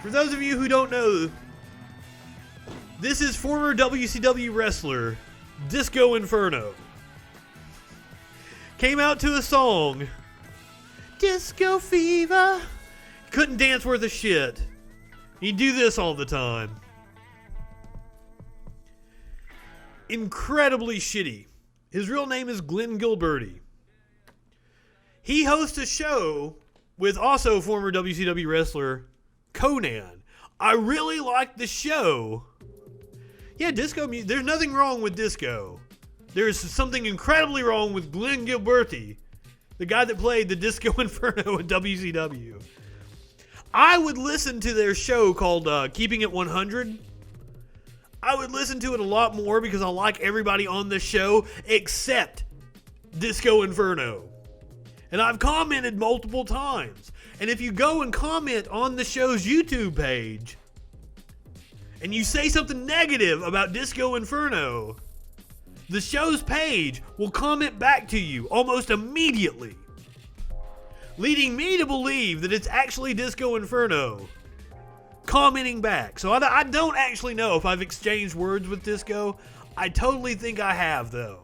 For those of you who don't know, this is former WCW wrestler Disco Inferno. Came out to a song, Disco Fever. Couldn't dance worth a shit. He'd do this all the time. Incredibly shitty. His real name is Glenn Gilbertti. He hosts a show with also former WCW wrestler Conan. I really like the show. Yeah, disco music. There's nothing wrong with disco. There's something incredibly wrong with Glenn Gilbertti, the guy that played the Disco Inferno in WCW. I would listen to their show called Keeping It 100. I would listen to it a lot more because I like everybody on the show except Disco Inferno. And I've commented multiple times. And if you go and comment on the show's YouTube page and you say something negative about Disco Inferno, the show's page will comment back to you almost immediately, leading me to believe that it's actually Disco Inferno commenting back. So I don't actually know if I've exchanged words with Disco. I totally think I have, though.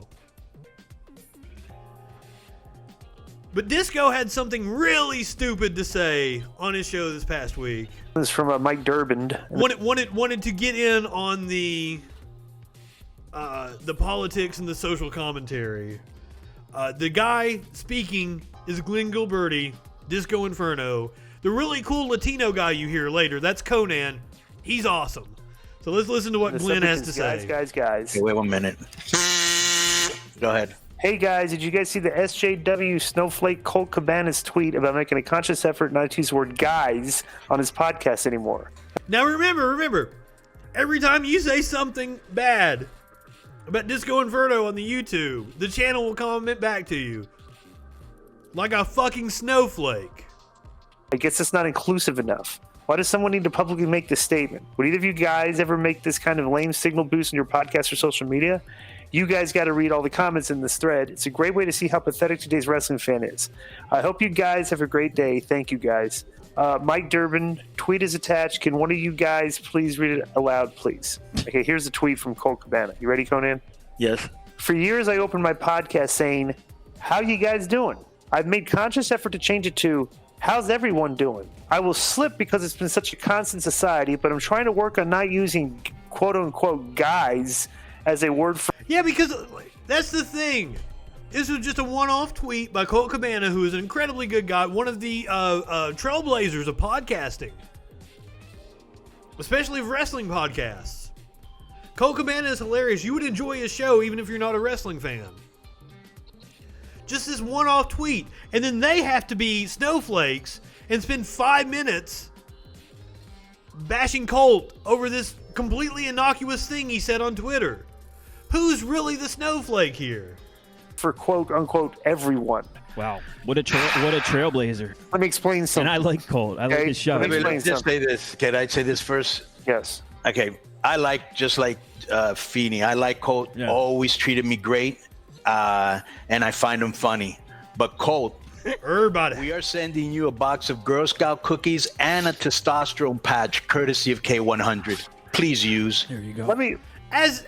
But Disco had something really stupid to say on his show this past week. This is from Mike Durbin. Wanted to get in on the politics and the social commentary. The guy speaking is Glenn Gilbertti, Disco Inferno. The really cool Latino guy you hear later, that's Conan. He's awesome. So let's listen to what Glenn has to say. Guys. Hey, wait 1 minute. Go ahead. Hey guys, did you guys see the SJW Snowflake Colt Cabana's tweet about making a conscious effort not to use the word guys on his podcast anymore? Now remember, every time you say something bad about Disco Inferno on the YouTube, the channel will comment back to you. Like a fucking snowflake. I guess it's not inclusive enough. Why does someone need to publicly make this statement? Would either of you guys ever make this kind of lame signal boost in your podcast or social media? You guys got to read all the comments in this thread. It's a great way to see how pathetic today's wrestling fan is. I hope you guys have a great day. Thank you, guys. Mike Durbin, tweet is attached. Can one of you guys please read it aloud, please? Okay, here's the tweet from Colt Cabana. You ready, Conan? Yes. For years, I opened my podcast saying, how you guys doing? I've made conscious effort to change it to, how's everyone doing? I will slip because it's been such a constant society, but I'm trying to work on not using quote-unquote guys as a word for... Yeah, because that's the thing. This was just a one-off tweet by Colt Cabana, who is an incredibly good guy, one of the trailblazers of podcasting, especially of wrestling podcasts. Colt Cabana is hilarious. You would enjoy his show even if you're not a wrestling fan. Just this one-off tweet, and then they have to be snowflakes and spend 5 minutes bashing Colt over this completely innocuous thing he said on Twitter. Who's really the snowflake here? For quote-unquote everyone. Wow. What a trailblazer. Let me explain something. And I like Colt. I like his show. Let me just say this. Can I say this first? Yes. Okay. I like, just like Feeney, I like Colt. Yeah. Always treated me great. And I find him funny. But Colt, everybody, we are sending you a box of Girl Scout cookies and a testosterone patch courtesy of K100. Please use. There you go. Let me... As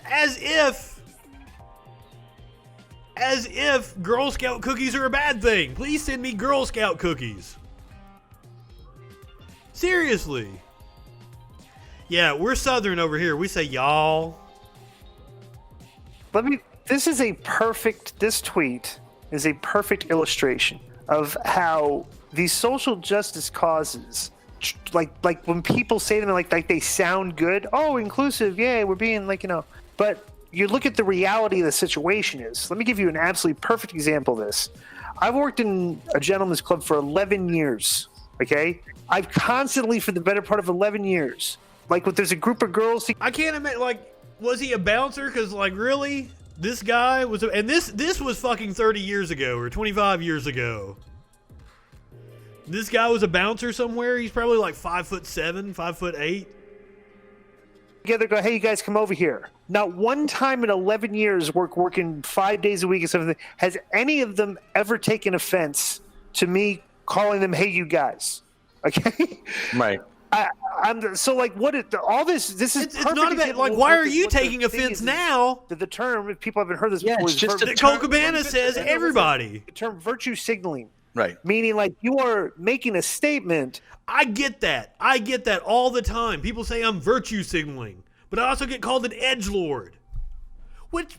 if Girl Scout cookies are a bad thing. Please send me Girl Scout cookies. Seriously. Yeah, we're Southern over here. We say y'all. This tweet is a perfect illustration of how these social justice causes, like when people say them like they sound good. Oh, inclusive, yeah, we're being but you look at the reality of the situation is. Let me give you an absolutely perfect example of this. I've worked in a gentleman's club for 11 years, okay? I've constantly, for the better part of 11 years, there's a group of girls. I can't imagine, was he a bouncer? Because, really? This guy was, and this was fucking 30 years ago or 25 years ago. This guy was a bouncer somewhere. He's probably 5'7", 5'8". Together, go, hey, you guys come over here. Not one time in 11 years working 5 days a week or something has any of them ever taken offense to me calling them, hey, you guys. Okay? Right. I So like, what? All this is. It's not about like. Why are you taking offense now? The term, if people haven't heard this Yeah, before, it's just a That Cole Cabana says everybody. The term virtue signaling. Right. Meaning, like, you are making a statement. I get that. I get that all the time. People say I'm virtue signaling, but I also get called an edgelord. Which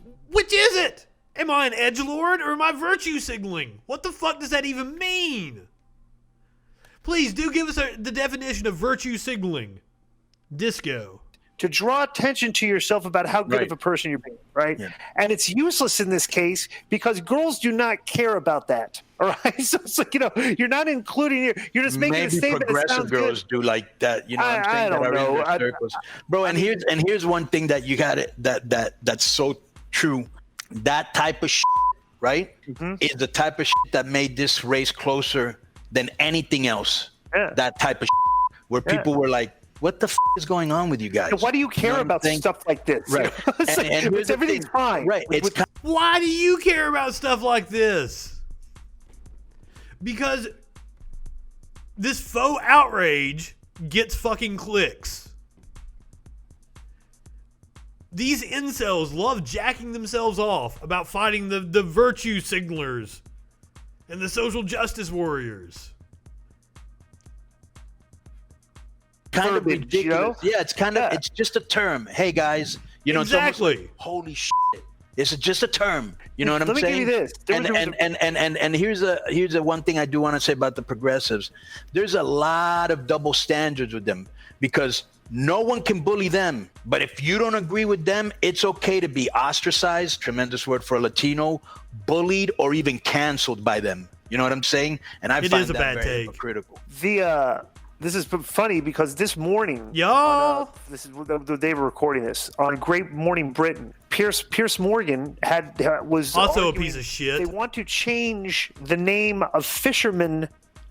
is it? Am I an edgelord or am I virtue signaling? What the fuck does that even mean? Please do give us the definition of virtue signaling. Disco. To draw attention to yourself about how good Right. of a person you're being, right? Yeah. And it's useless in this case because girls do not care about that. All right, so it's like, you're not including you're just making a Maybe statement. That progressive sounds girls good. do like that. You know what I'm saying? I don't that are in know. their circles. Bro, and here's one thing that you got it that's so true. That type of shit, right? Is the type of shit that made this race closer than anything else. Yeah. That type of shit, where people were like, what the is going on with you guys? Why do you care what I'm about saying? stuff like this? Right. It's like, and here's the everything's thing. fine. Right. It's Why do you care about stuff like this? Because this faux outrage gets fucking clicks. These incels love jacking themselves off about fighting the virtue signalers and the social justice warriors. kind of Verbiage, ridiculous. Yeah, it's kind of it's just a term. Hey guys, it's almost Exactly. like, holy shit. It's just a term. You know what I'm Let me saying? give you this. And here's a one thing I do want to say about the progressives. There's a lot of double standards with them because no one can bully them. But if you don't agree with them, it's okay to be ostracized, tremendous word for a Latino, bullied, or even canceled by them. You know what I'm saying? And I It find is a that bad very take. hypocritical. This is funny because this morning, Y'all. this is the day we're recording this on Great Morning Britain. Pierce Morgan was Also a arguing piece of shit. They want to change the name of fishermen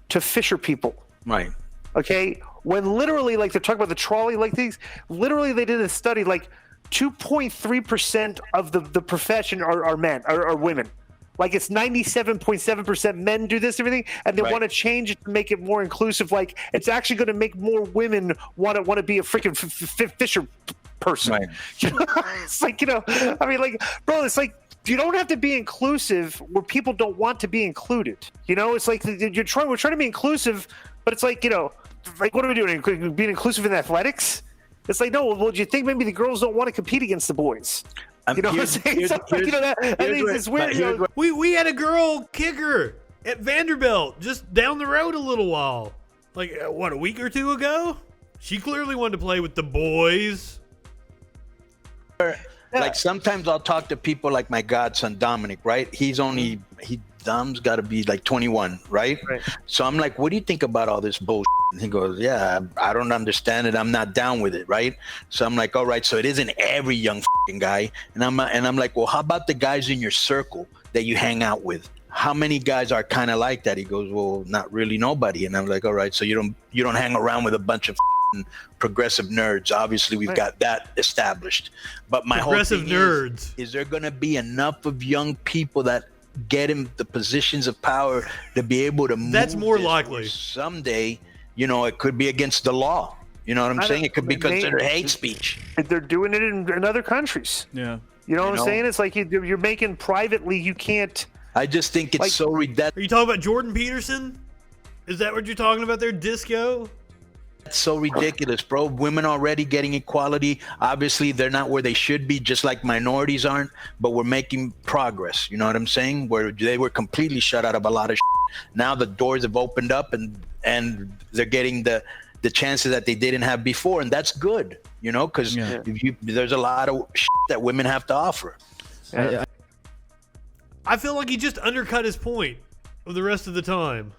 to fisher people. Right. Okay, when literally, like, they're talking about the trolley, like things. Literally, they did a study. Like, 2.3% of the profession are men, are women. Like, it's 97.7% men do this, everything, and they Right. want to change it to make it more inclusive. Like, it's actually going to make more women want to be a freaking fisher person. Right. It's like, I mean, like, bro, it's like, you don't have to be inclusive where people don't want to be included. It's like we're trying to be inclusive, but it's like, like, what are we doing? Being inclusive in athletics? It's like, no, well, do you think maybe the girls don't want to compete against the boys? You know what I'm saying? So, like, it's weird. We had a girl kicker at Vanderbilt just down the road a little while. Like, a week or two ago? She clearly wanted to play with the boys. Like, sometimes I'll talk to people like my godson Dominic, right? Dom's got to be like 21, right? So I'm like, what do you think about all this bullshit? And he goes, yeah, I don't understand it. I'm not down with it, right? So I'm like, all right, so it isn't every young guy. And I'm like, well, how about the guys in your circle that you hang out with? How many guys are kind of like that? He goes, well, not really nobody. And I'm like, all right, so you don't hang around with a bunch of progressive nerds. Obviously, we've got that established. But my Progressive whole thing nerds. is there going to be enough of young people that get in the positions of power to be able to move? That's more this likely. where someday, it could be against the law. You know what I'm saying? It could be considered hate speech. They're doing it in other countries. Yeah. You know what I'm saying? It's like you're making privately. You can't. I just think it's so ridiculous. Are you talking about Jordan Peterson? Is that what you're talking about there, Disco? That's so ridiculous, bro. Women already getting equality. Obviously, they're not where they should be, just like minorities aren't, but we're making progress. You know what I'm saying? Where they were completely shut out of a lot of shit. Now the doors have opened up and they're getting the chances that they didn't have before. And that's good, because there's a lot of shit that women have to offer. I feel like he just undercut his point of the rest of the time.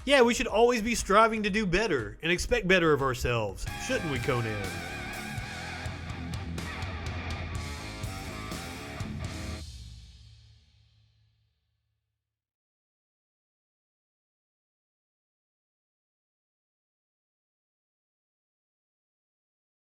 Yeah, we should always be striving to do better and expect better of ourselves, shouldn't we, Conan?